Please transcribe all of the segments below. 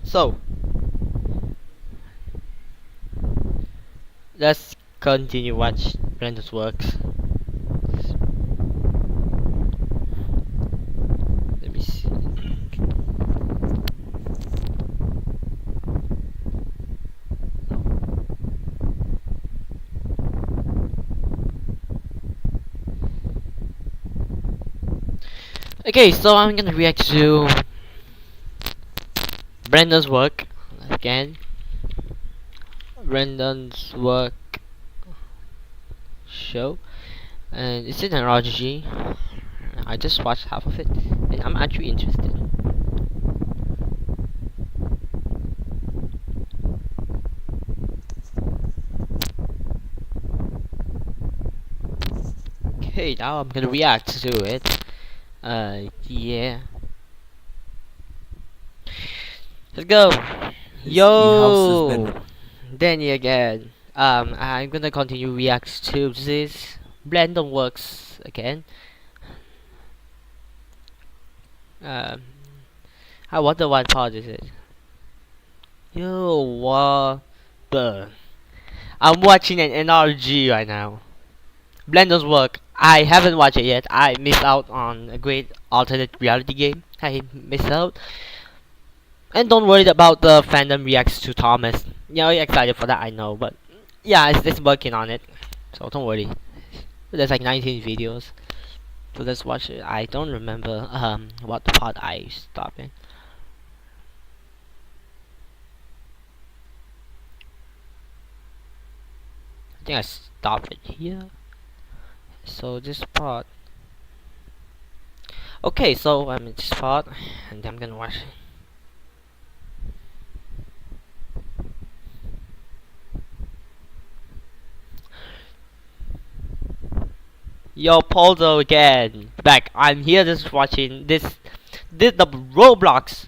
So let's continue watch Brandon's works. Let me see. Okay, so I'm gonna react to Brandon's work again. Brandon's work show, and it's an RPG. I just watched half of it, and I'm actually interested. Okay, now I'm gonna react to it. Yeah. Let's go. Yo, Danny again. I'm gonna continue react to this Brandonworks again. Um, I wonder what part is it. Yo, what the? I'm watching an NRG right now. Blender's work. I haven't watched it yet. I missed out on a great alternate reality game. I missed out. And don't worry about the fandom reacts to Thomas. You're excited for that, I know, but yeah, it's working on it. So don't worry. There's like 19 videos. So let's watch it. I don't remember what part I stopped in. I think I stopped it here. So this part. Okay, so I'm in this part, and I'm gonna watch it. Yo, Poldo again. Back. I'm here just watching this. The Roblox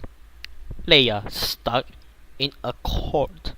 player stuck in a court.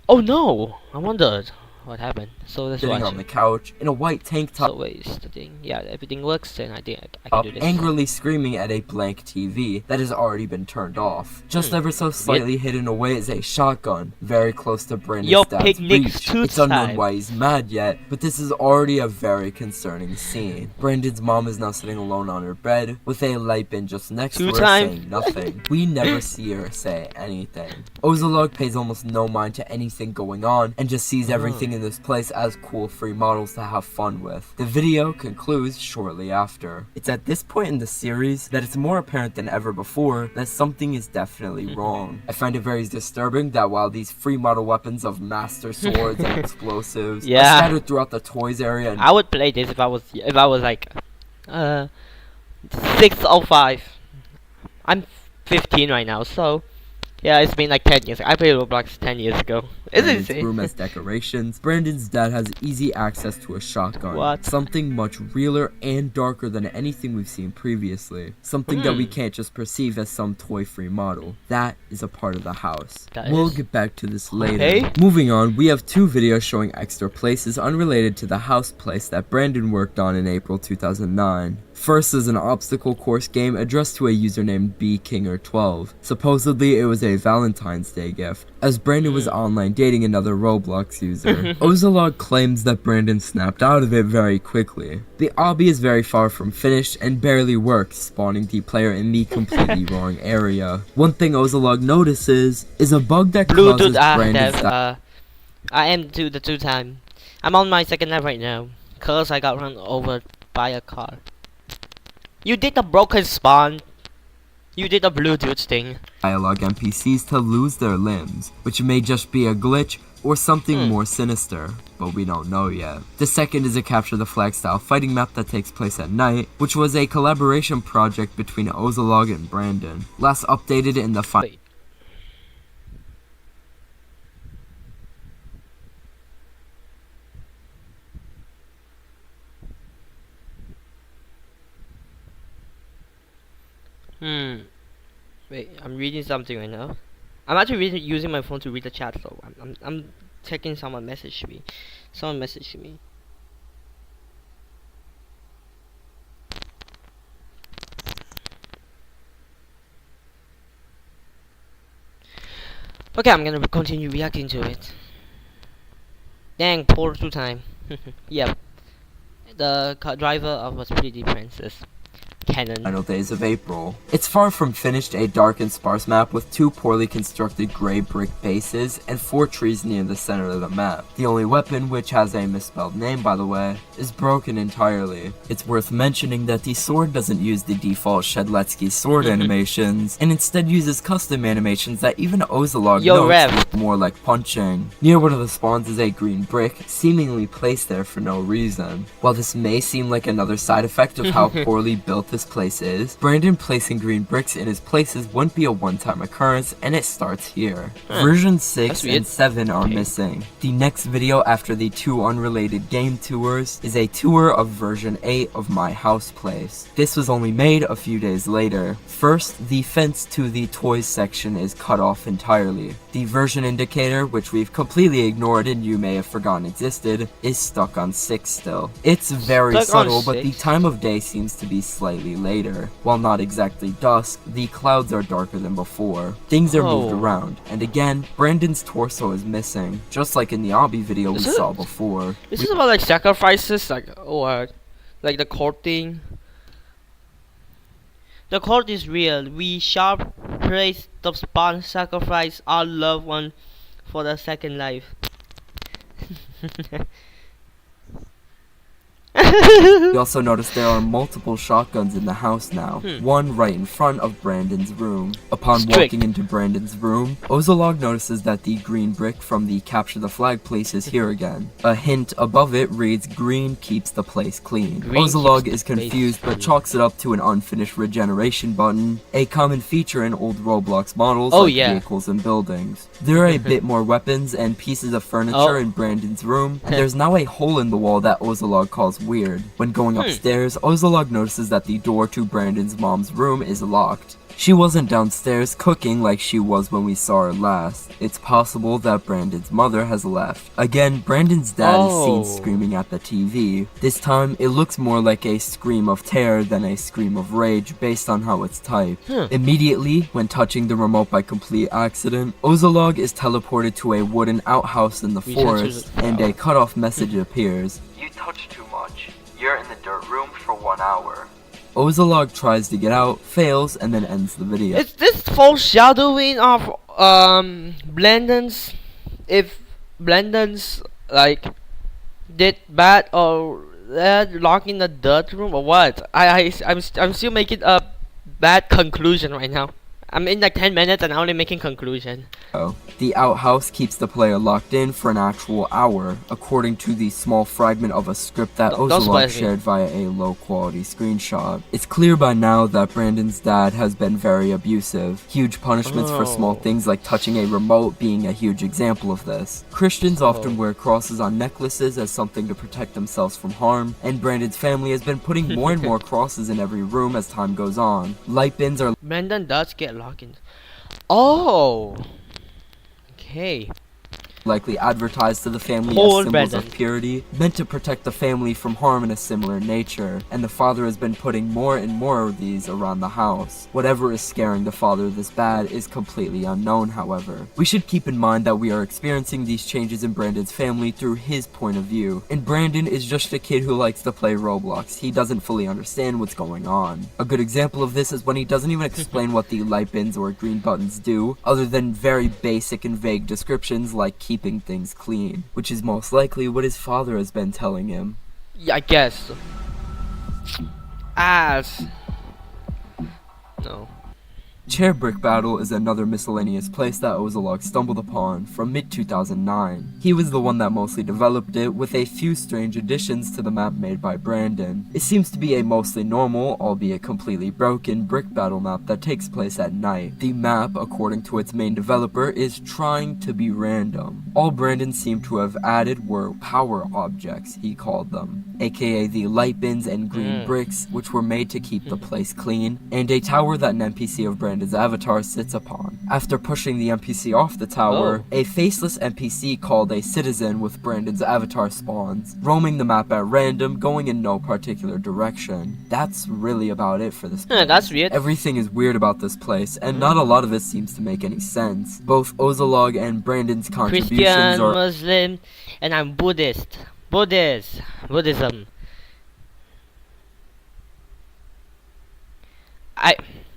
Oh no! I wondered what happened. So let's Sitting watch on the it. couch in a white tank top. So wait, is the thing? Yeah, everything works. Then I think I can do this. Angrily screaming at a blank TV that has already been turned off. Just ever so slightly hidden away is a shotgun, very close to Brandon's dad's reach. It's unknown why he's mad yet, but this is already a very concerning scene. Brandon's mom is now sitting alone on her bed, with a light bin just next to her saying nothing. We never see her say anything. Ozolog pays almost no mind to anything going on, and just sees everything in this place as cool free models to have fun with. The video concludes shortly after. It's at this point in the series that it's more apparent than ever before that something is definitely wrong. I find it very disturbing that while these free model weapons of master swords and explosives are scattered throughout the toys area, I would play this if I was like 605. I'm 15 right now, so yeah, it's been like 10 years. I played Roblox 10 years ago. It's room as decorations. Brandon's dad has easy access to a shotgun. What? Something much realer and darker than anything we've seen previously. Something that we can't just perceive as some toy-free model. That is a part of the house. We'll get back to this later. Okay. Moving on, we have two videos showing extra places unrelated to the house place that Brandon worked on in April 2009. First is an obstacle course game addressed to a user named BKinger12. Supposedly it was a Valentine's Day gift, as Brandon was online dating another Roblox user. Ozolog claims that Brandon snapped out of it very quickly. The obby is very far from finished and barely works, spawning the player in the completely wrong area. One thing Ozolog notices is a bug that causes Brandon's I am to the 2-time. I'm on my second lap right now, cause I got run over by a car. You did the broken spawn. You did the Bluetooth thing. Dialogue NPCs to lose their limbs, which may just be a glitch or something more sinister, but we don't know yet. The second is a capture the flag style fighting map that takes place at night, which was a collaboration project between Ozolog and Brandon. Last updated in the final. Wait, I'm reading something right now. I'm actually using my phone to read the chat, so I'm checking someone messaged me. Someone messaged me. Okay, I'm gonna continue reacting to it. Dang, poor through time. Yep. The driver of a pretty princess. Cannon. Final days of April. It's far from finished, a dark and sparse map with 2 poorly constructed gray brick bases and 4 trees near the center of the map. The only weapon, which has a misspelled name by the way, is broken entirely. It's worth mentioning that the sword doesn't use the default Shedletsky sword animations, and instead uses custom animations that even Ozolog notes look more like punching. Near one of the spawns is a green brick, seemingly placed there for no reason. While this may seem like another side effect of how poorly built this place is, Brandon placing green bricks in his places wouldn't be a one-time occurrence, and it starts here. Version 6 and 7 are missing. The next video after the 2 unrelated game tours is a tour of version 8 of My House Place. This was only made a few days later. First, the fence to the toys section is cut off entirely. The version indicator, which we've completely ignored and you may have forgotten existed, is stuck on 6 still. It's very subtle, but the time of day seems to be slightly later. While not exactly dusk, the clouds are darker than before. Things are moved around, and again, Brandon's torso is missing, just like in the obby video we saw before. Is this about like sacrifices, or like the court thing? The court is real. We shall praise the spawn, sacrifice our loved one for the second life. You also notice there are multiple shotguns in the house now, one right in front of Brandon's room. Upon walking into Brandon's room, Ozolog notices that the green brick from the capture the flag place is here again. A hint above it reads, "Green keeps the place clean." Ozolog is confused but chalks it up to an unfinished regeneration button, a common feature in old Roblox models like vehicles and buildings. There are a bit more weapons and pieces of furniture in Brandon's room, and there's now a hole in the wall that Ozolog calls weird. When going upstairs, Ozolog notices that the door to Brandon's mom's room is locked. She wasn't downstairs cooking like she was when we saw her last. It's possible that Brandon's mother has left. Again, Brandon's dad is seen screaming at the TV. This time, it looks more like a scream of terror than a scream of rage based on how it's typed. Immediately, when touching the remote by complete accident, Ozolog is teleported to a wooden outhouse in the forest, and a cutoff message appears. "You touch too much. You're in the dirt room for 1 hour." Ozolog tries to get out, fails, and then ends the video. Is this foreshadowing of Blendon's? If Blendon's like did bad or locked in the dirt room or what? I'm still making a bad conclusion right now. I'm in like 10 minutes and I'm only making conclusion. The outhouse keeps the player locked in for an actual hour, according to the small fragment of a script that Ozolog shared via a low-quality screenshot. It's clear by now that Brandon's dad has been very abusive. Huge punishments for small things like touching a remote being a huge example of this. Christians often wear crosses on necklaces as something to protect themselves from harm, and Brandon's family has been putting more and more crosses in every room as time goes on. Light bins are... Brandon does get locked in. Oh! Okay. Likely advertised to the family as symbols of purity, meant to protect the family from harm in a similar nature, and the father has been putting more and more of these around the house. Whatever is scaring the father this bad is completely unknown, however. We should keep in mind that we are experiencing these changes in Brandon's family through his point of view, and Brandon is just a kid who likes to play Roblox. He doesn't fully understand what's going on. A good example of this is when he doesn't even explain what the light bins or green buttons do, other than very basic and vague descriptions like keeping things clean, which is most likely what his father has been telling him. Yeah, I guess. No. Chair Brick Battle is another miscellaneous place that Ozolog stumbled upon from mid-2009. He was the one that mostly developed it, with a few strange additions to the map made by Brandon. It seems to be a mostly normal, albeit completely broken, brick battle map that takes place at night. The map, according to its main developer, is trying to be random. All Brandon seemed to have added were power objects, he called them, aka the light bins and green bricks, which were made to keep the place clean, and a tower that an NPC of Brandon Brandon's avatar sits upon. After pushing the NPC off the tower, a faceless NPC called a citizen with Brandon's avatar spawns, roaming the map at random, going in no particular direction. That's really about it for this place. That's weird. Everything is weird about this place, and not a lot of it seems to make any sense. Both Ozolog and Brandon's contributions Christian, are Muslim, and I'm Buddhist. Buddhism.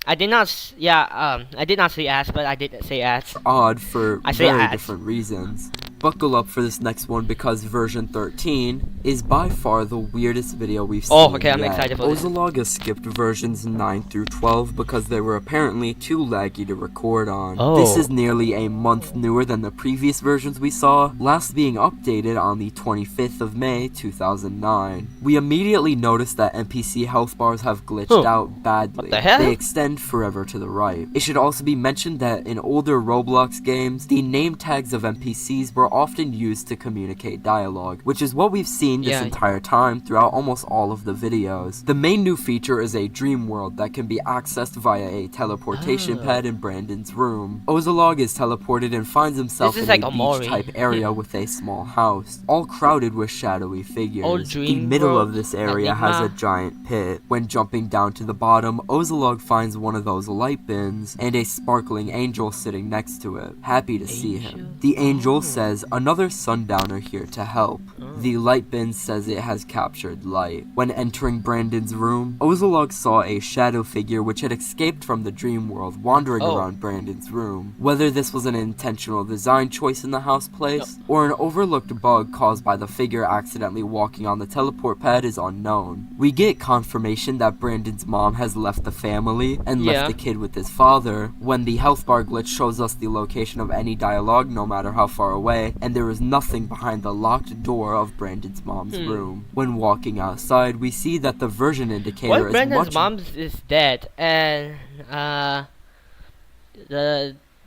I did not say ass, but I did say ass. Odd for very different reasons. Buckle up for this next one because version 13 is by far the weirdest video we've seen. Oh, okay, I'm excited for this. Ozolog has skipped versions 9 through 12 because they were apparently too laggy to record on. This is nearly a month newer than the previous versions we saw, last being updated on the 25th of May 2009. We immediately noticed that NPC health bars have glitched out badly. What the hell? They extend forever to the right. It should also be mentioned that in older Roblox games, the name tags of NPCs were often used to communicate dialogue, which is what we've seen this entire time throughout almost all of the videos. The main new feature is a dream world that can be accessed via a teleportation pad in Brandon's room. Ozolog is teleported and finds himself in a beach-type area with a small house, all crowded with shadowy figures. The middle of this area has a giant pit. When jumping down to the bottom, Ozolog finds one of those light bins and a sparkling angel sitting next to it, happy to see him. The angel says, "Another sundowner here to help." The light bin says it has captured light. When entering Brandon's room, Ozolog saw a shadow figure which had escaped from the dream world wandering around Brandon's room. Whether this was an intentional design choice in the house place, or an overlooked bug caused by the figure accidentally walking on the teleport pad is unknown. We get confirmation that Brandon's mom has left the family and left the kid with his father when the health bar glitch shows us the location of any dialogue no matter how far away, and there is nothing behind the locked door of Brandon's mom's room. When walking outside, we see that the version indicator is Brandon's mom is dead, and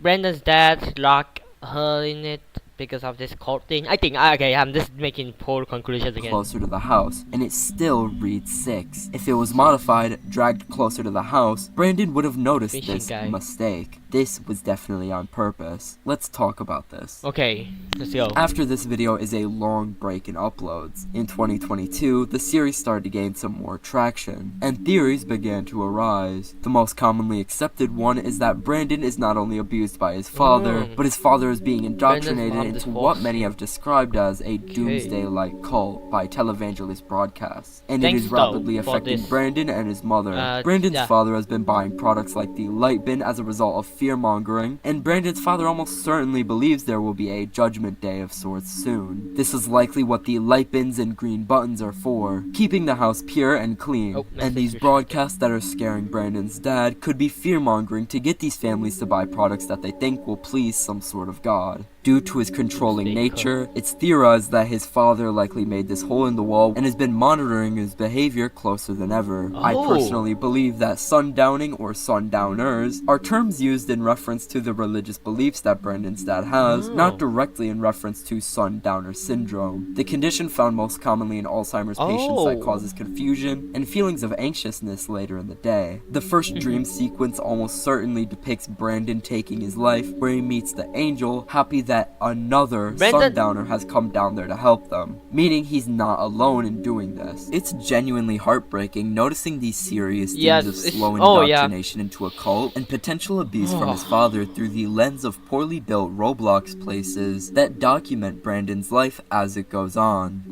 Brandon's dad locked her in it because of this cult thing. I think, okay, I'm just making poor conclusions again. Closer to the house, and it still reads 6. If it was modified, dragged closer to the house, Brandon would have noticed this mistake. This was definitely on purpose. Let's talk about this. Okay, let's go. After this video is a long break in uploads. In 2022, the series started to gain some more traction, and theories began to arise. The most commonly accepted one is that Brandon is not only abused by his father, but his father is being indoctrinated into what many have described as a doomsday-like cult by televangelist broadcasts, and it is rapidly affecting Brandon and his mother. Brandon's father has been buying products like the light bin as a result of fear-mongering, and Brandon's father almost certainly believes there will be a judgment day of sorts soon. This is likely what the light bins and green buttons are for, keeping the house pure and clean, and these broadcasts that are scaring Brandon's dad could be fear-mongering to get these families to buy products that they think will please some sort of god. Due to his controlling nature, it's theorized that his father likely made this hole in the wall and has been monitoring his behavior closer than ever. I personally believe that sundowning or sundowners are terms used in reference to the religious beliefs that Brandon's dad has, not directly in reference to sundowner syndrome, the condition found most commonly in Alzheimer's patients that causes confusion and feelings of anxiousness later in the day. The first dream sequence almost certainly depicts Brandon taking his life, where he meets the angel, happy that another sundowner has come down there to help them, meaning he's not alone in doing this. It's genuinely heartbreaking noticing these serious themes of slow indoctrination into a cult and potential abuse from his father through the lens of poorly built Roblox places that document Brandon's life as it goes on.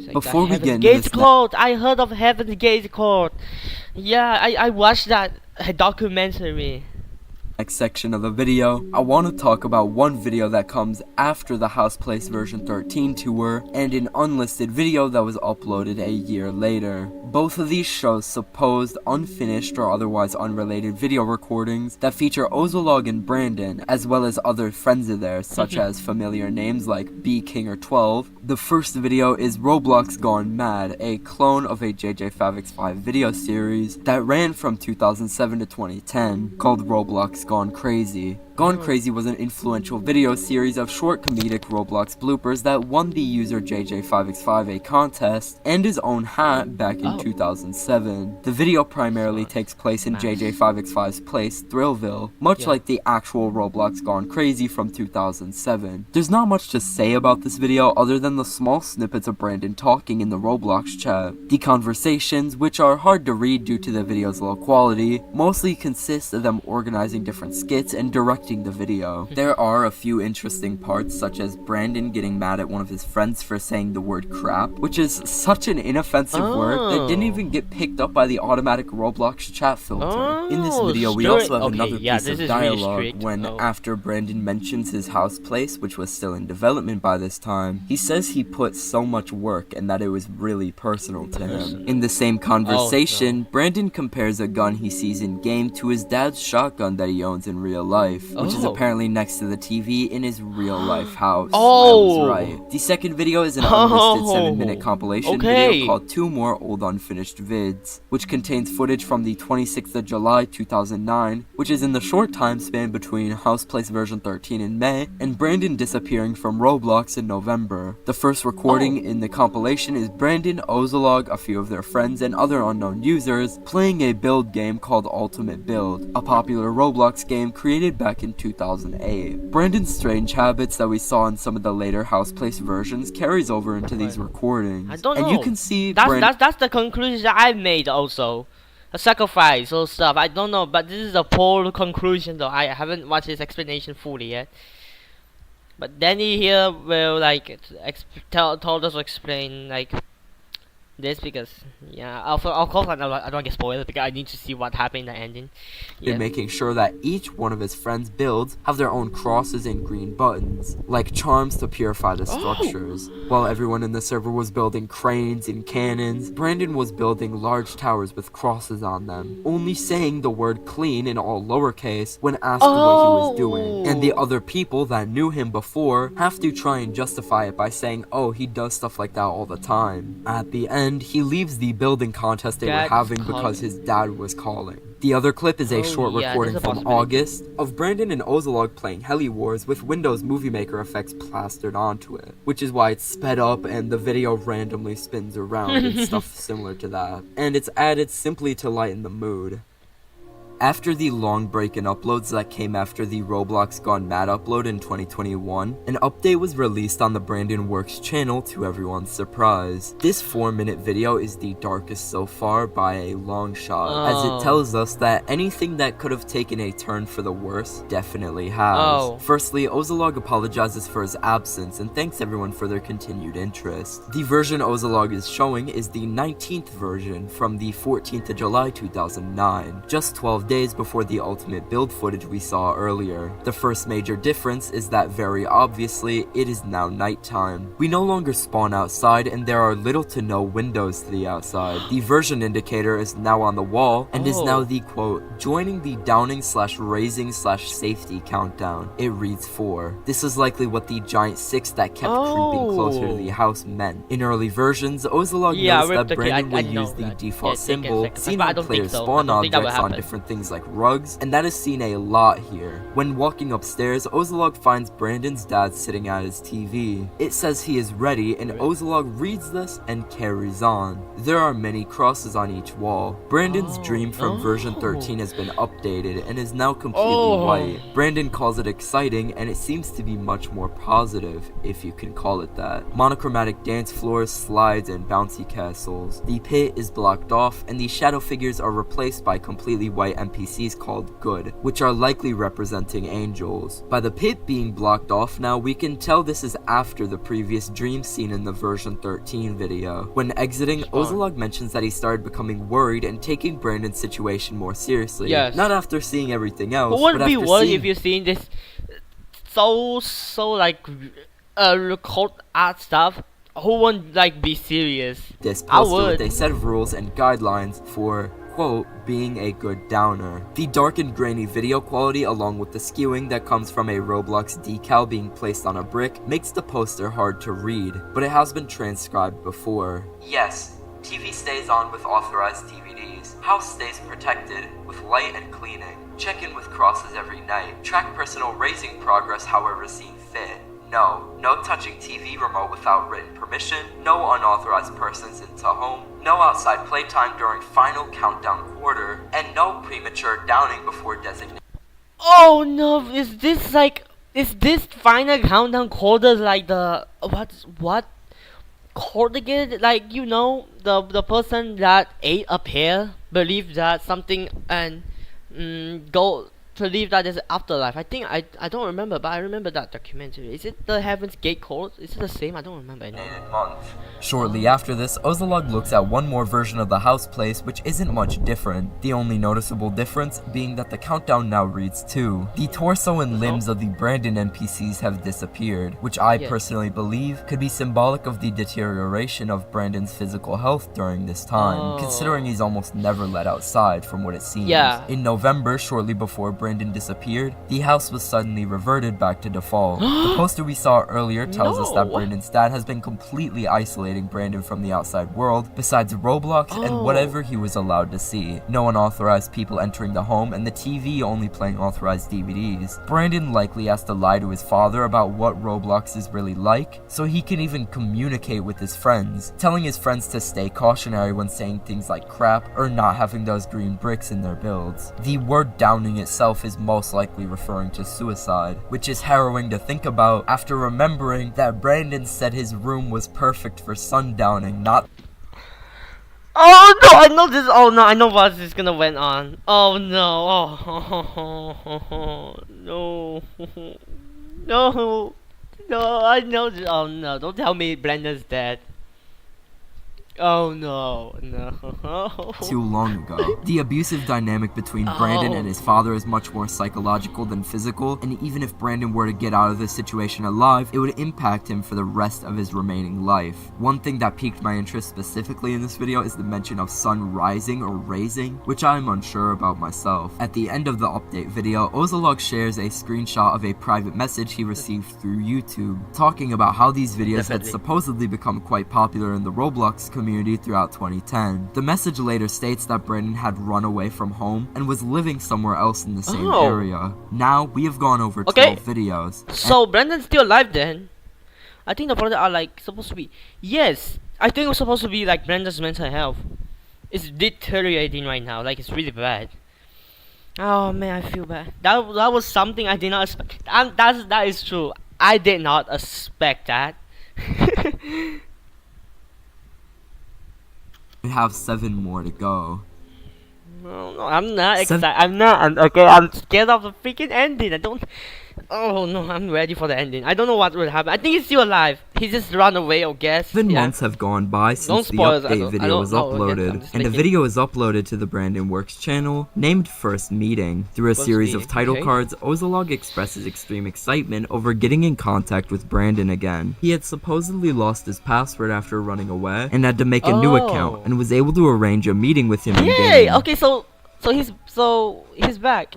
Like before we get into this Court, I heard of Heaven's Gate Court. Yeah, I watched that documentary. Next section of the video, I want to talk about one video that comes after the House Place version 13 tour and an unlisted video that was uploaded a year later. Both of these show supposed unfinished or otherwise unrelated video recordings that feature Ozolog and Brandon, as well as other friends of theirs, such as familiar names like B King or 12. The first video is Roblox Gone Mad, a clone of a JJ Favix 5 video series that ran from 2007 to 2010, called Roblox Gone Crazy. Gone Crazy was an influential video series of short comedic Roblox bloopers that won the user JJ5x5 a contest and his own hat back in 2007. The video primarily takes place in JJ5x5's place, Thrillville, much like the actual Roblox Gone Crazy from 2007. There's not much to say about this video other than the small snippets of Brandon talking in the Roblox chat. The conversations, which are hard to read due to the video's low quality, mostly consist of them organizing different skits and directing the video. There are a few interesting parts, such as Brandon getting mad at one of his friends for saying the word crap, which is such an inoffensive word that didn't even get picked up by the automatic Roblox chat filter. In this video, we also have another piece of dialogue really when, after Brandon mentions his house place, which was still in development by this time, he says he put so much work and that it was really personal to him. In the same conversation, Brandon compares a gun he sees in game to his dad's shotgun that he owns in real life, which is apparently next to the TV in his real life house. I was right. The second video is an unlisted 7-minute compilation video called 2 More Old Unfinished Vids, which contains footage from the 26th of July 2009, which is in the short time span between House Place version 13 in May and Brandon disappearing from Roblox in November. The first recording in the compilation is Brandon, Ozolog, a few of their friends, and other unknown users playing a build game called Ultimate Build, a popular Roblox game created back in 2008. Brandon's strange habits that we saw in some of the later House Place versions carries over into these recordings. I don't know. And you can see that's the conclusion that I made also. A sacrifice or stuff. I don't know, but this is a poor conclusion though. I haven't watched his explanation fully yet. But Danny here will like told us to explain like this because of course I don't get spoiled because I need to see what happened in the ending. In making sure that each one of his friends' builds have their own crosses and green buttons, like charms to purify the structures. While everyone in the server was building cranes and cannons, Brandon was building large towers with crosses on them, only saying the word clean in all lowercase when asked what he was doing. And the other people that knew him before have to try and justify it by saying, oh, he does stuff like that all the time. At the end, he leaves the building contest they were having because his dad was calling. The other clip is a short recording from August of Brandon and Ozolog playing Heli Wars with Windows Movie Maker effects plastered onto it, which is why it's sped up and the video randomly spins around and stuff similar to that. And it's added simply to lighten the mood. After the long break in uploads that came after the Roblox Gone Mad upload in 2021, an update was released on the Brandonworks channel to everyone's surprise. This 4-minute video is the darkest so far by a long shot, as it tells us that anything that could have taken a turn for the worse definitely has. Firstly, Ozolog apologizes for his absence and thanks everyone for their continued interest. The version Ozolog is showing is the 19th version from the 14th of July 2009, just 12 days before the Ultimate Build footage we saw earlier. The first major difference is that very obviously, it is now nighttime. We no longer spawn outside and there are little to no windows to the outside. The version indicator is now on the wall and is now the quote, joining the downing / raising / safety countdown. It reads 4. This is likely what the giant 6 that kept creeping closer to the house meant. In early versions, Ozolog knows that Brandon will use the default symbol seen when players spawn objects on different things like rugs, and that is seen a lot here. When walking upstairs, Ozolog finds Brandon's dad sitting at his TV. It says he is ready, and Ozolog reads this and carries on. There are many crosses on each wall. Brandon's dream from version 13 has been updated and is now completely white. Brandon calls it exciting, and it seems to be much more positive, if you can call it that. Monochromatic dance floors, slides, and bouncy castles. The pit is blocked off, and the shadow figures are replaced by completely white NPCs called Good, which are likely representing angels. By the pit being blocked off now, we can tell this is after the previous dream scene in the version 13 video. When exiting, Ozolog mentions that he started becoming worried and taking Brandon's situation more seriously. Not after seeing everything else, who wouldn't be worried if you're seeing this so like cold art stuff? Who wouldn't like be serious? This poster with a set of rules and guidelines for quote, being a good downer. The dark and grainy video quality along with the skewing that comes from a Roblox decal being placed on a brick makes the poster hard to read, but it has been transcribed before. Yes, TV stays on with authorized DVDs. House stays protected with light and cleaning. Check in with crosses every night. Track personal raising progress however seen fit. No touching TV remote without written permission. No unauthorized persons into home. No outside playtime during final countdown quarter. And no premature downing before designated. Oh no, is this final countdown quarter like the what quarter, like, you know, the person that ate a pear believes that something and go believe that there's an afterlife. I think I don't remember, but I remember that documentary. Is it the Heaven's Gate Court? Is it the same? I don't remember anymore. Shortly after this, Ozolog looks at one more version of the house place, which isn't much different. The only noticeable difference being that the countdown now reads 2. The torso and limbs of the Brandon NPCs have disappeared, which I personally believe could be symbolic of the deterioration of Brandon's physical health during this time, considering he's almost never let outside from what it seems. In November, shortly before Brandon disappeared, the house was suddenly reverted back to default. The poster we saw earlier tells us that Brandon's dad has been completely isolating Brandon from the outside world, besides Roblox and whatever he was allowed to see. No unauthorized people entering the home, and the TV only playing authorized DVDs. Brandon likely has to lie to his father about what Roblox is really like, so he can even communicate with his friends, telling his friends to stay cautionary when saying things like crap or not having those green bricks in their builds. The word downing itself is most likely referring to suicide, which is harrowing to think about after remembering that Brandon said his room was perfect for sundowning, not. Oh no, I know this. Oh no, I know what is gonna went on. Oh no. No. No, I know this. Oh no, don't tell me Brandon's dead. Oh no. Too long ago. The abusive dynamic between Brandon and his father is much more psychological than physical, and even if Brandon were to get out of this situation alive, it would impact him for the rest of his remaining life. One thing that piqued my interest specifically in this video is the mention of sun rising or raising, which I am unsure about myself. At the end of the update video, Ozolog shares a screenshot of a private message he received through YouTube, talking about how these videos had supposedly become quite popular in the Roblox community throughout 2010. The message later states that Brandon had run away from home and was living somewhere else in the same area. Now, we have gone over 12 videos. So, Brandon's still alive then? I think the products are like supposed to be. Yes, I think it's supposed to be like Brandon's mental health. It's deteriorating right now, like it's really bad. Oh man, I feel bad. That was something I did not expect. That is true. I did not expect that. We have 7 more to go. No, I'm not excited. I'm scared of the freaking ending. I don't. Oh no, I'm ready for the ending. I don't know what will happen. I think he's still alive. He just ran away, I guess. 7 months have gone by since the update video was uploaded, and a video is uploaded to the Brandonworks channel named First Meeting. Through a series of title cards, Ozolog expresses extreme excitement over getting in contact with Brandon again. He had supposedly lost his password after running away, and had to make a new account, and was able to arrange a meeting with him in-game. Okay, so he's back.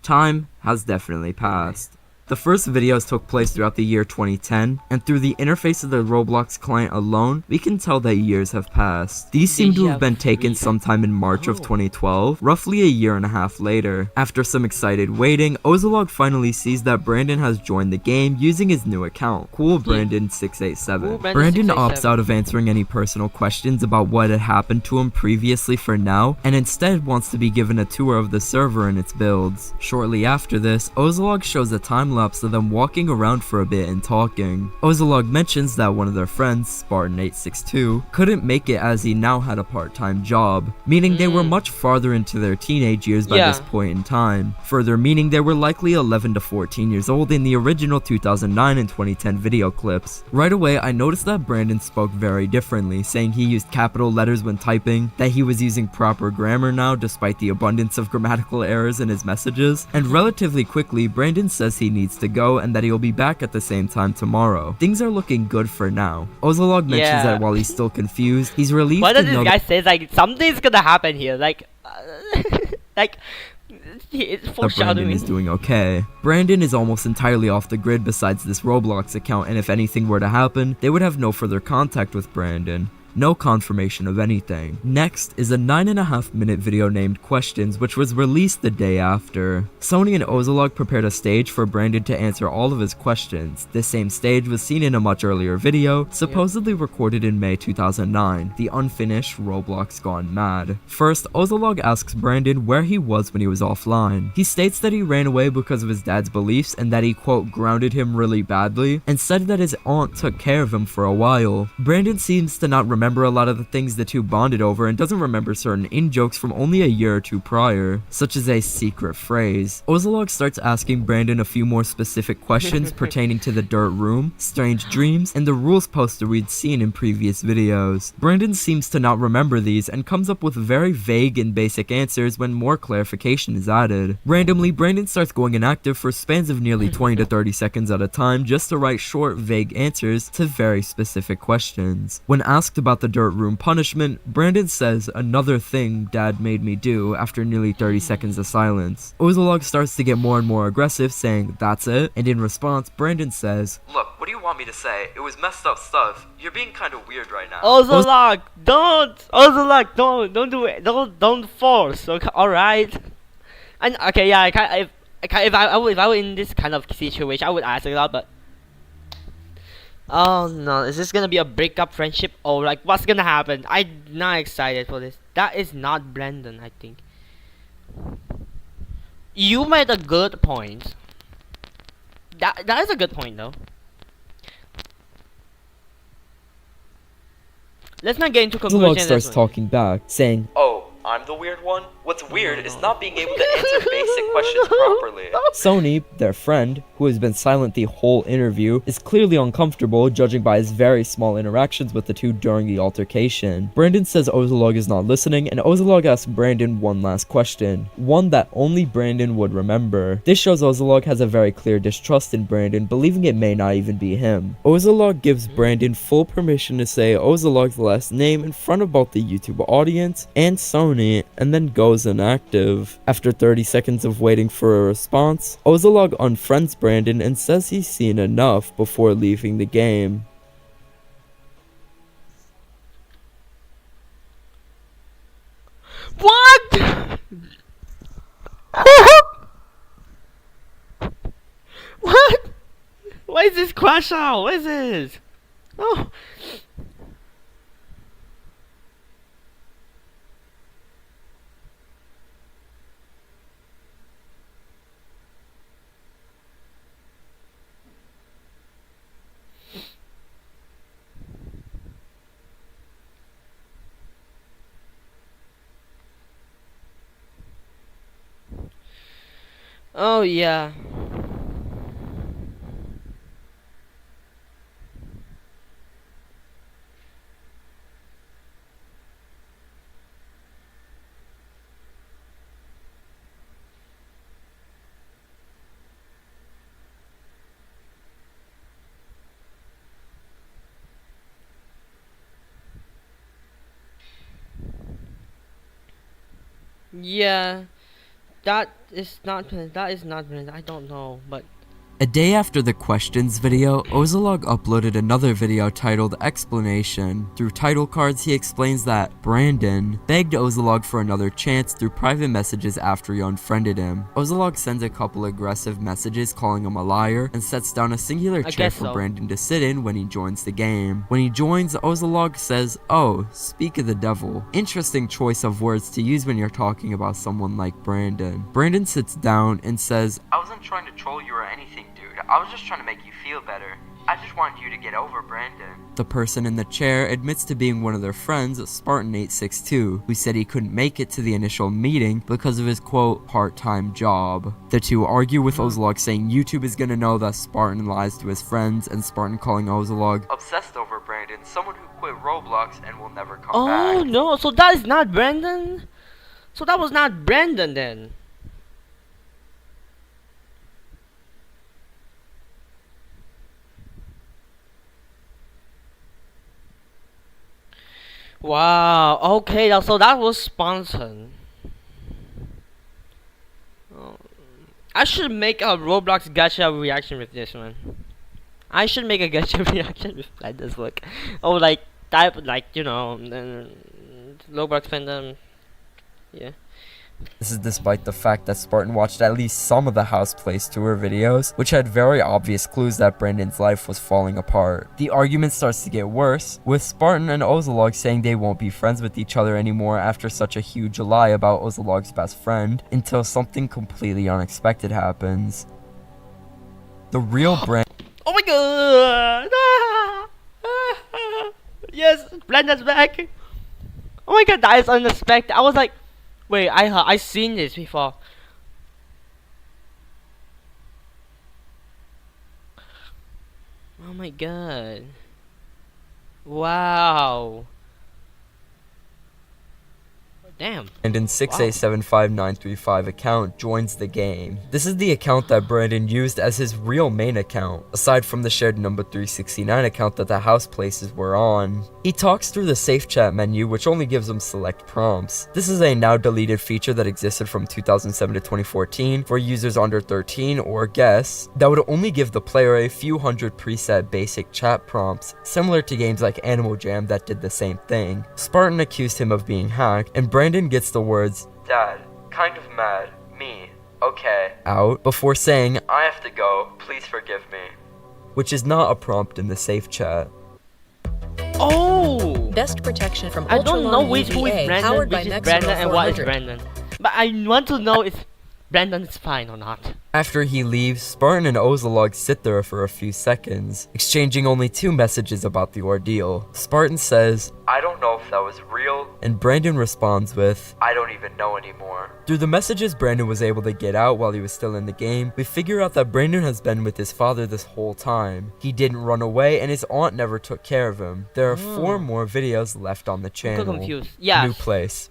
Time has definitely passed. The first videos took place throughout the year 2010, and through the interface of the Roblox client alone, we can tell that years have passed. These seem to have been taken sometime in March of 2012, roughly a year and a half later. After some excited waiting, Ozolog finally sees that Brandon has joined the game using his new account, Cool Brandon 687. Brandon opts out of answering any personal questions about what had happened to him previously for now, and instead wants to be given a tour of the server and its builds. Shortly after this, Ozolog shows a time lapse of them walking around for a bit and talking. Ozolog mentions that one of their friends, Spartan862, couldn't make it as he now had a part-time job, meaning they were much farther into their teenage years by this point in time. Further meaning they were likely 11 to 14 years old in the original 2009 and 2010 video clips. Right away, I noticed that Brandon spoke very differently, saying he used capital letters when typing, that he was using proper grammar now despite the abundance of grammatical errors in his messages, and relatively quickly, Brandon says he needs to go and that he'll be back at the same time tomorrow. Things are looking good for now. Ozolog mentions that while he's still confused, he's relieved Why to does know this guy says like something's gonna happen here? Like it's foreshadowing. Brandon is doing okay. Brandon is almost entirely off the grid besides this Roblox account, and if anything were to happen, they would have no further contact with Brandon. No confirmation of anything. Next is a 9.5-minute video named Questions, which was released the day after. Sony and Ozolog prepared a stage for Brandon to answer all of his questions. This same stage was seen in a much earlier video, supposedly recorded in May 2009, the unfinished Roblox Gone Mad. First, Ozolog asks Brandon where he was when he was offline. He states that he ran away because of his dad's beliefs and that he quote grounded him really badly, and said that his aunt took care of him for a while. Brandon seems to not remember a lot of the things the two bonded over and doesn't remember certain in-jokes from only a year or two prior, such as a secret phrase. Ozolog starts asking Brandon a few more specific questions pertaining to the dirt room, strange dreams, and the rules poster we'd seen in previous videos. Brandon seems to not remember these and comes up with very vague and basic answers when more clarification is added. Randomly, Brandon starts going inactive for spans of nearly 20 to 30 seconds at a time just to write short, vague answers to very specific questions. When asked about the dirt room punishment, Brandon says, "Another thing Dad made me do," after nearly 30 seconds of silence. Ozolog starts to get more and more aggressive, saying, "That's it?" And in response, Brandon says, "Look, what do you want me to say? It was messed up stuff. You're being kind of weird right now." Ozolog, don't do it. Don't force. Okay, all right. And okay, yeah, if I were in this kind of situation, I would ask a lot, but oh no, is this gonna be a breakup friendship or like what's gonna happen? I'm not excited for this. That is not Brandon, I think. You made a good point. That is a good point though. Let's not get into conclusions. Ozolog starts talking back, saying, "Oh, I'm the weird one? What's weird is not being able to answer basic questions properly." Sony, their friend, who has been silent the whole interview, is clearly uncomfortable, judging by his very small interactions with the two during the altercation. Brandon says Ozolog is not listening, and Ozolog asks Brandon one last question, one that only Brandon would remember. This shows Ozolog has a very clear distrust in Brandon, believing it may not even be him. Ozolog gives Brandon full permission to say Ozolog's last name in front of both the YouTube audience and Sony, and then goes inactive. After 30 seconds of waiting for a response, Ozolog unfriends Brandon and says he's seen enough before leaving the game. What? What? Why is this crash out? What is this? Oh. Oh yeah. Yeah. That is not. I don't know, but A day after the questions video, Ozolog uploaded another video titled Explanation. Through title cards, he explains that Brandon begged Ozolog for another chance through private messages after he unfriended him. Ozolog sends a couple aggressive messages calling him a liar and sets down a singular chair for Brandon to sit in when he joins the game. When he joins, Ozolog says, "Oh, speak of the devil." Interesting choice of words to use when you're talking about someone like Brandon. Brandon sits down and says, "I wasn't trying to troll you or anything, dude. I was just trying to make you feel better. I just wanted you to get over Brandon." The person in the chair admits to being one of their friends, Spartan862, who said he couldn't make it to the initial meeting because of his quote, part-time job. The two argue with Ozolog saying YouTube is gonna know that Spartan lies to his friends, and Spartan calling Ozolog obsessed over Brandon, someone who quit Roblox and will never come back. Oh no, so that is not Brandon? So that was not Brandon then. Wow, okay, so that was sponsored. Oh, I should make a Roblox gacha reaction with this one. I should make a gacha reaction with like this look. Oh, like type like Roblox fandom. Yeah. This is despite the fact that Spartan watched at least some of the House Plays tour videos, which had very obvious clues that Brandon's life was falling apart. The argument starts to get worse, with Spartan and Ozolog saying they won't be friends with each other anymore after such a huge lie about Ozolog's best friend, until something completely unexpected happens. The real Brandon... Oh my god! Yes, Brandon's back! Oh my god, that is unexpected. I was like, wait, I seen this before. Oh my god. Wow. Damn. Brandon's 6875935 account joins the game. This is the account that Brandon used as his real main account, aside from the shared number 369 account that the house places were on. He talks through the safe chat menu, which only gives him select prompts. This is a now deleted feature that existed from 2007 to 2014 for users under 13 or guests that would only give the player a few hundred preset basic chat prompts, similar to games like Animal Jam that did the same thing. Spartan accused him of being hacked, and Brandon gets the words, "Dad, kind of mad, me, okay," out before saying, "I have to go, please forgive me," which is not a prompt in the safe chat. Oh! Best protection from I don't know who is Brandon, which is Brandon, and what is Brandon. But I want to know if Brandon is fine or not. After he leaves, Spartan and Ozolog sit there for a few seconds, exchanging only 2 messages about the ordeal. Spartan says, "I don't know if that was real," and Brandon responds with, "I don't even know anymore." Through the messages Brandon was able to get out while he was still in the game, we figure out that Brandon has been with his father this whole time. He didn't run away, and his aunt never took care of him. There are 4 more videos left on the channel. I'm confused. Yeah. New place.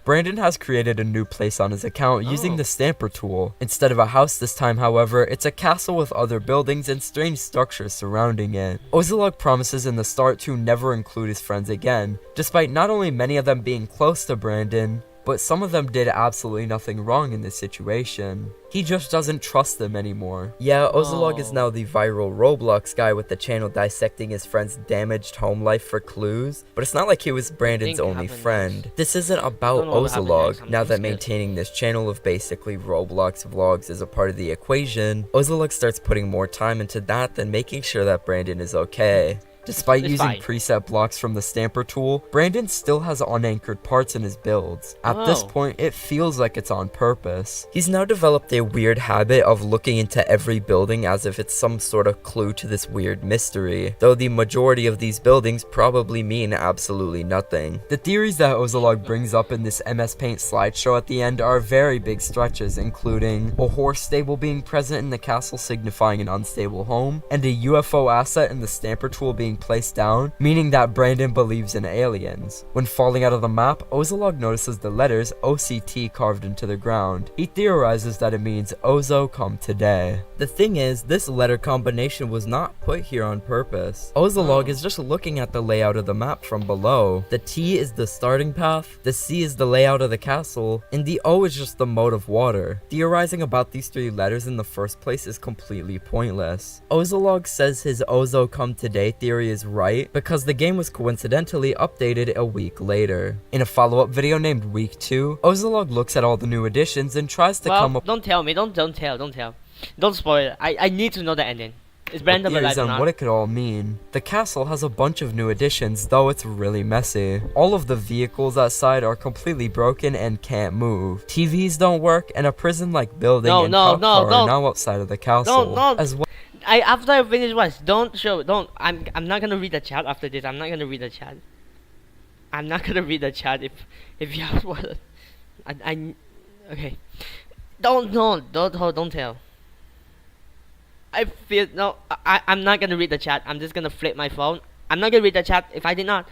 Brandon has created a new place on his account using the stamper tool. Instead of a house this time, however, it's a castle with other buildings and strange structures surrounding it. Ozolog promises in the start to never include his friends again, despite not only many of them being close to Brandon, but some of them did absolutely nothing wrong in this situation. He just doesn't trust them anymore. Yeah, Ozolog is now the viral Roblox guy with the channel dissecting his friend's damaged home life for clues, but it's not like he was Brandon's only friend. This isn't about Ozolog. Now that maintaining this channel of basically Roblox vlogs is a part of the equation, Ozolog starts putting more time into that than making sure that Brandon is okay. Despite using preset blocks from the stamper tool, Brandon still has unanchored parts in his builds. At this point, it feels like it's on purpose. He's now developed a weird habit of looking into every building as if it's some sort of clue to this weird mystery, though the majority of these buildings probably mean absolutely nothing. The theories that Ozolog brings up in this MS Paint slideshow at the end are very big stretches, including a horse stable being present in the castle signifying an unstable home, and a UFO asset in the stamper tool being placed down, meaning that Brandon believes in aliens. When falling out of the map, Ozolog notices the letters OCT carved into the ground. He theorizes that it means Ozo come today. The thing is, this letter combination was not put here on purpose. Ozolog is just looking at the layout of the map from below. The T is the starting path, the C is the layout of the castle, and the O is just the mode of water. Theorizing about these 3 letters in the first place is completely pointless. Ozolog says his Ozo come today theory is right because the game was coincidentally updated a week later. In a follow-up video named Week 2, Ozolog looks at all the new additions and tries to come up— Don't tell me, don't tell. Don't spoil it. I need to know the ending. Is Brandon alive or not? What it could all mean. The castle has a bunch of new additions, though it's really messy. All of the vehicles outside are completely broken and can't move. TVs don't work, and a prison-like building and cop car are now outside of the castle. As well. After I finish watch, I'm not gonna read the chat after this. I'm not gonna read the chat if you have what okay. Don't tell. I feel I'm not gonna read the chat. I'm just gonna flip my phone. I'm not gonna read the chat if I did not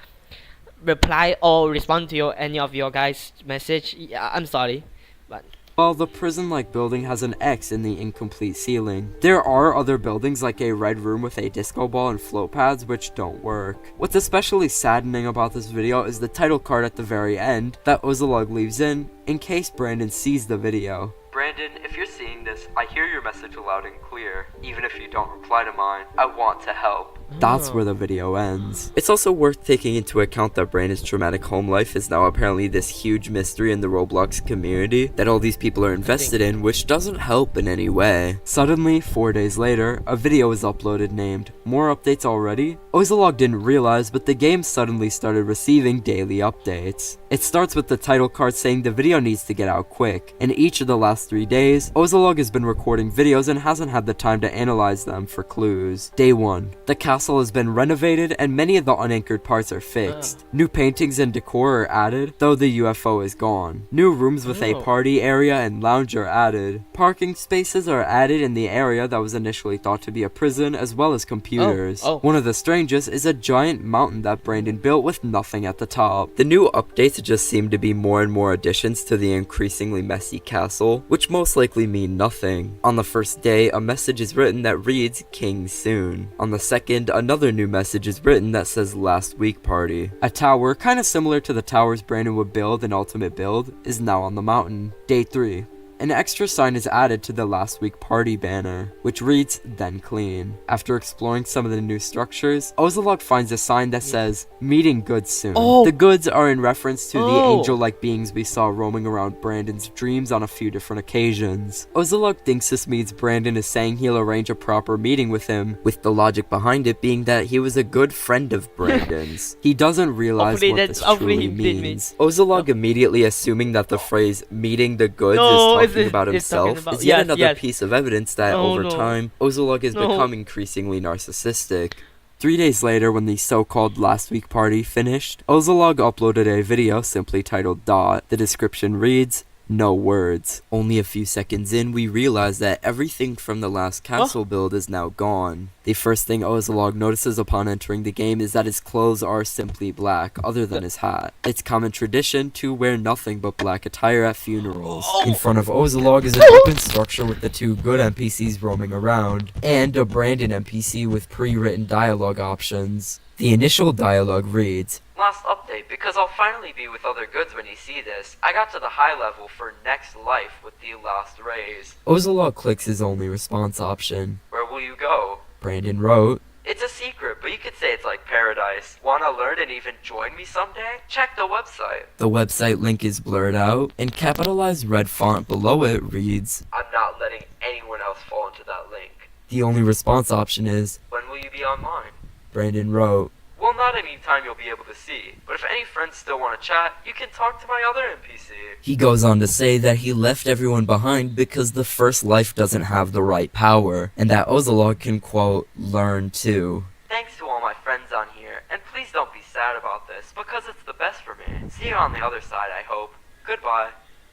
reply or respond to any of your guys' message. Yeah, I'm sorry, but while the prison-like building has an X in the incomplete ceiling, there are other buildings like a red room with a disco ball and float pads which don't work. What's especially saddening about this video is the title card at the very end that Ozolog leaves in case Brandon sees the video. Brandon, if you're seeing this, I hear your message loud and clear. Even if you don't reply to mine, I want to help. That's where the video ends. It's also worth taking into account that Brandon's traumatic home life is now apparently this huge mystery in the Roblox community that all these people are invested in, which doesn't help in any way. Suddenly, 4 days later, a video is uploaded named "More Updates Already?" Ozolog didn't realize, but the game suddenly started receiving daily updates. It starts with the title card saying the video needs to get out quick. In each of the last 3 days, Ozolog has been recording videos and hasn't had the time to analyze them for clues. Day 1. The castle has been renovated and many of the unanchored parts are fixed. New paintings and decor are added, though the UFO is gone. New rooms with a party area and lounge are added. Parking spaces are added in the area that was initially thought to be a prison, as well as computers. One of the strangest is a giant mountain that Brandon built with nothing at the top. The new updates just seem to be more and more additions to the increasingly messy castle, which most likely mean nothing. On the first day, a message is written that reads "King Soon." On the second, another new message is written that says "Last Week Party." A tower, kinda similar to the towers Brandon would build in Ultimate Build, is now on the mountain. Day 3. An extra sign is added to the Last Week Party banner, which reads "Then Clean." After exploring some of the new structures, Ozolog finds a sign that says "Meeting Goods Soon." The goods are in reference to the angel-like beings we saw roaming around Brandon's dreams on a few different occasions. Ozolog thinks this means Brandon is saying he'll arrange a proper meeting with him, with the logic behind it being that he was a good friend of Brandon's. He doesn't realize what this truly means. Ozolog immediately assuming that the phrase "meeting the goods" is talking about himself is yet another piece of evidence that over time, Ozolog has become increasingly narcissistic. 3 days later, when the so-called Last Week Party finished, Ozolog uploaded a video simply titled "Dot." The description reads, "No words." Only a few seconds in, we realize that everything from the last castle build is now gone. The first thing Ozolog notices upon entering the game is that his clothes are simply black, other than his hat. It's common tradition to wear nothing but black attire at funerals. In front of Ozolog is an open structure with the 2 good NPCs roaming around, and a Brandon NPC with pre-written dialogue options. The initial dialogue reads, "Last update, because I'll finally be with other goods when you see this. I got to the high level for next life with the last raise." Ozolog clicks his only response option. "Where will you go?" Brandon wrote, "It's a secret, but you could say it's like paradise. Wanna learn and even join me someday? Check the website." The website link is blurred out, and capitalized red font below it reads, "I'm not letting anyone else fall into that link." The only response option is, "When will you be online?" Brandon wrote, "Well, not anytime you'll be able to see, but if any friends still want to chat, you can talk to my other NPC." He goes on to say that he left everyone behind because the first life doesn't have the right power, and that Ozolog can, quote, "learn too." "Thanks to all my friends on here, and please don't be sad about this, because it's the best for me. See you on the other side, I hope. Goodbye."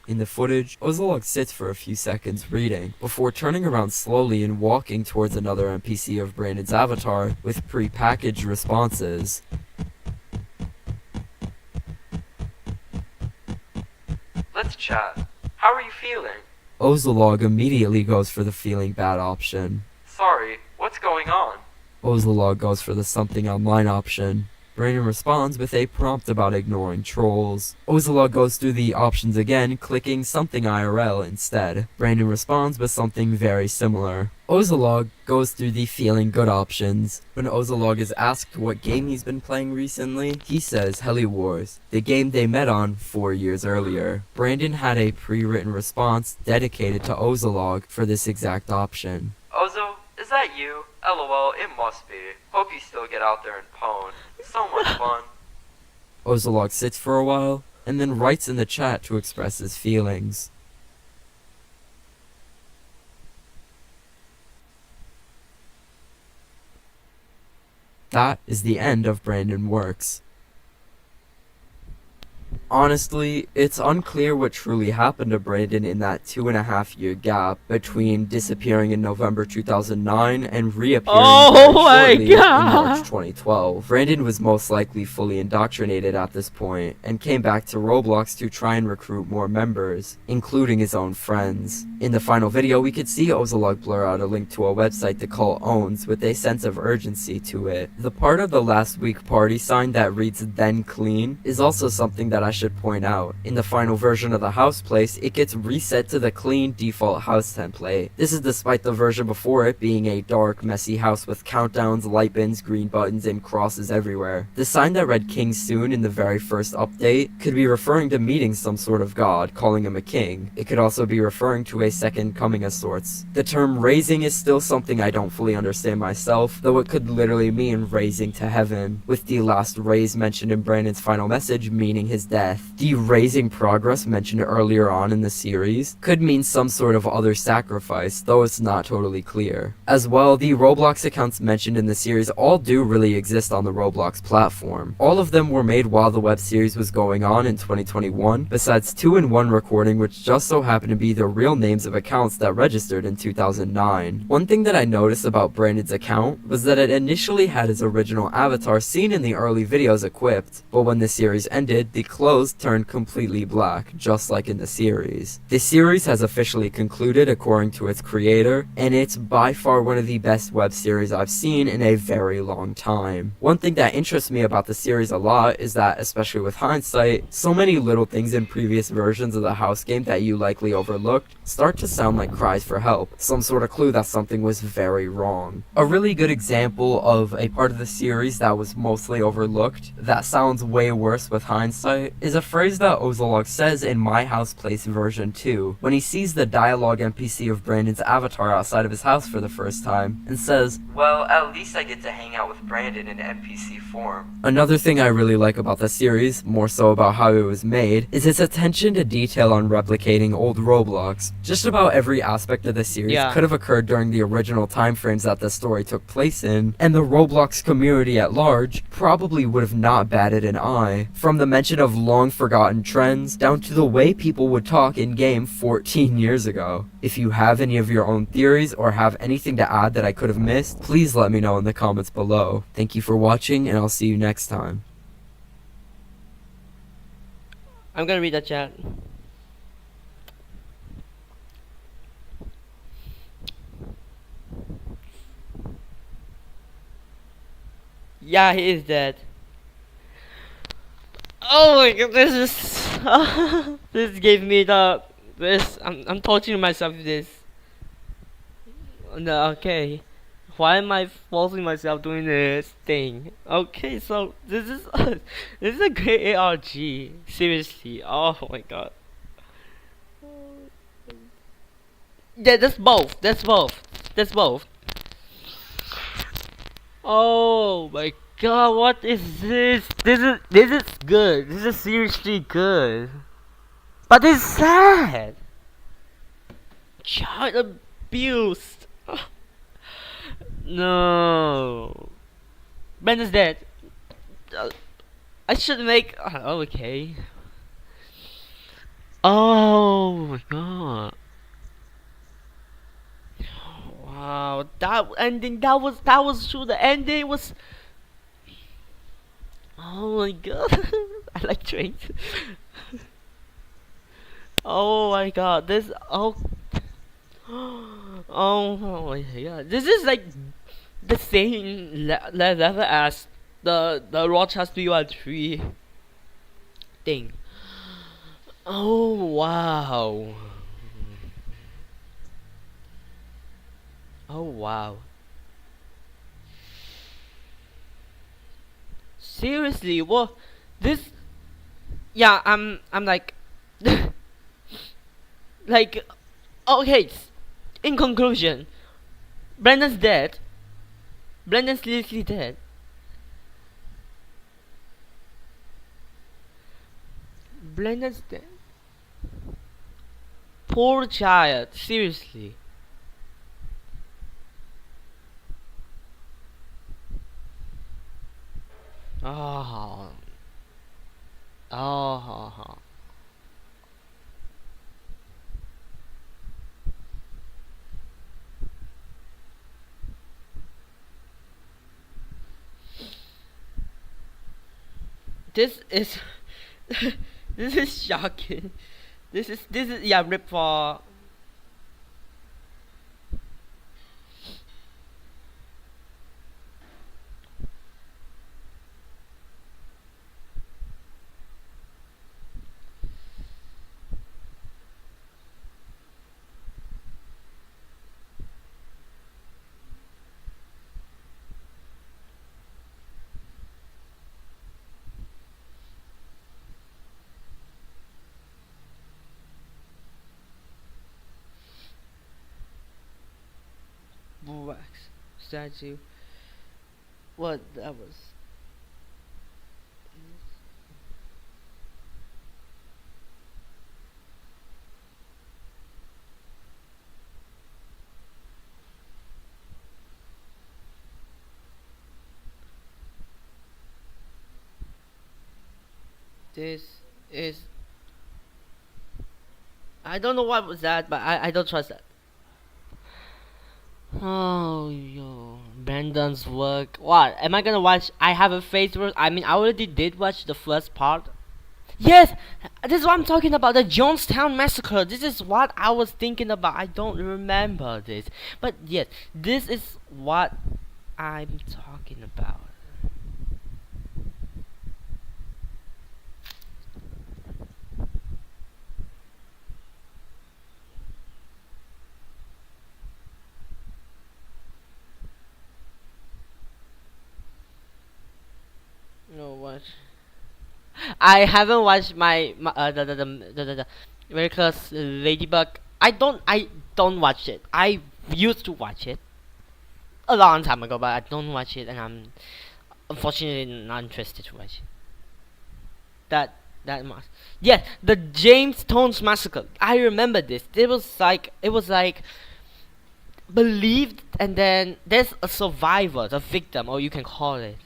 In the footage, Ozolog sits for a few seconds reading, before turning around slowly and walking towards another NPC of Brandon's avatar with pre-packaged responses. "Let's chat. How are you feeling?" Ozolog immediately goes for the feeling bad option. "Sorry, what's going on?" Ozolog goes for the something online option. Brandon responds with a prompt about ignoring trolls. Ozolog goes through the options again, clicking something IRL instead. Brandon responds with something very similar. Ozolog goes through the feeling good options. When Ozolog is asked what game he's been playing recently, he says Heli Wars, the game they met on 4 years earlier. Brandon had a pre-written response dedicated to Ozolog for this exact option. "Ozo, is that you? LOL, it must be. Hope you still get out there and pwn. So much fun." Ozolog sits for a while, and then writes in the chat to express his feelings. That is the end of Brandonworks. Honestly, it's unclear what truly happened to Brandon in that 2.5-year gap between disappearing in November 2009 and reappearing shortly in March 2012. Brandon was most likely fully indoctrinated at this point, and came back to Roblox to try and recruit more members, including his own friends. In the final video, we could see Ozolog blur out a link to a website the cult owns with a sense of urgency to it. The part of the Last Week Party sign that reads "Then Clean" is also something that I should point out. In the final version of the house place, it gets reset to the clean default house template. This is despite the version before it being a dark, messy house with countdowns, light bins, green buttons, and crosses everywhere. The sign that read King Soon in the very first update could be referring to meeting some sort of god, calling him a king. It could also be referring to a second coming of sorts. The term raising is still something I don't fully understand myself, though it could literally mean raising to heaven, with the last raise mentioned in Brandon's final message meaning his death. The raising progress mentioned earlier on in the series could mean some sort of other sacrifice, though it's not totally clear. As well, the Roblox accounts mentioned in the series all do really exist on the Roblox platform. All of them were made while the web series was going on in 2021, besides 2 in 1 recording, which just so happened to be the real names of accounts that registered in 2009. One thing that I noticed about Brandon's account was that it initially had his original avatar seen in the early videos equipped, but when the series ended, the clothes turned completely black, just like in the series. The series has officially concluded according to its creator, and it's by far one of the best web series I've seen in a very long time. One thing that interests me about the series a lot is that, especially with hindsight, so many little things in previous versions of the house game that you likely overlooked start to sound like cries for help, some sort of clue that something was very wrong. A really good example of a part of the series that was mostly overlooked, that sounds way worse with hindsight, is a phrase that Ozolog says in My House Place version 2, when he sees the dialogue NPC of Brandon's avatar outside of his house for the first time, and says, "Well, at least I get to hang out with Brandon in NPC form." Another thing I really like about the series, more so about how it was made, is its attention to detail on replicating old Roblox. Just about every aspect of the series could have occurred during the original time frames that the story took place in, and the Roblox community at large probably would have not batted an eye. From the mention of long forgotten trends, down to the way people would talk in-game 14 years ago. If you have any of your own theories or have anything to add that I could have missed, please let me know in the comments below. Thank you for watching, and I'll see you next time. I'm gonna read the chat. Yeah, he is dead. Oh my god, this is this gave me the I'm torturing myself with this. No, okay. Why am I forcing myself doing this thing? Okay, so this is this is a great ARG. Seriously. Oh my god. Yeah, that's both. That's both. That's both. Oh my god, what is this? This is good. This is seriously good. But it's sad. Child abuse. No. Ben is dead. I should make. Okay. Oh my god. Wow, that ending. That was true. The ending was. Oh my god. I like trains. Oh my god. This. Oh. Oh my god. This is like the same level as the Rochester UI3 thing. Oh wow. Oh wow. Seriously, what this? Yeah, I'm like like okay. In conclusion, Brandon's dead. Brandon's literally dead. Brandon's dead. Poor child. Seriously. Oh. Oh. This is this is shocking. This is yeah, rip for statue. What that was? This is. I don't know what was that, but I don't trust that. Oh, yo, Brandon's work. What am I gonna watch? I have a Facebook. I mean, I already did watch the first part. Yes, this is what I'm talking about. The Jonestown Massacre. This is what I was thinking about. I don't remember this, but yes, this is what I'm talking about. No, what? I haven't watched my the Miraculous Ladybug. I don't watch it. I used to watch it a long time ago, but I don't watch it, and I'm unfortunately not interested to watch it. That much. Yes, the James Tones Massacre. I remember this. It was like believed, and then there's a survivor, the victim, or you can call it.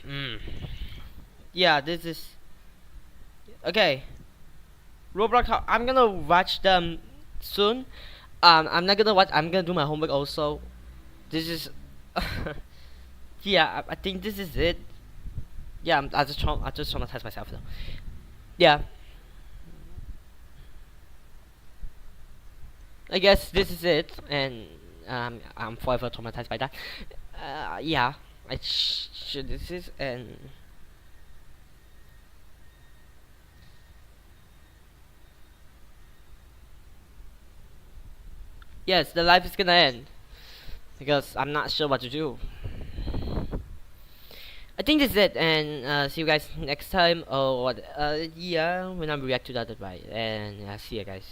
Mm. Yeah, this is okay. Roblox. I'm gonna watch them soon. I'm not gonna watch. I'm gonna do my homework also. This is. Yeah, I think this is it. Yeah, I just traumatized myself though. Yeah, I guess this is it, and I'm forever traumatized by that. Yeah, should this is and yes, the life is gonna end because I'm not sure what to do. I think this is it, and see you guys next time. Or what? Yeah, when I react to that advice, and see you guys.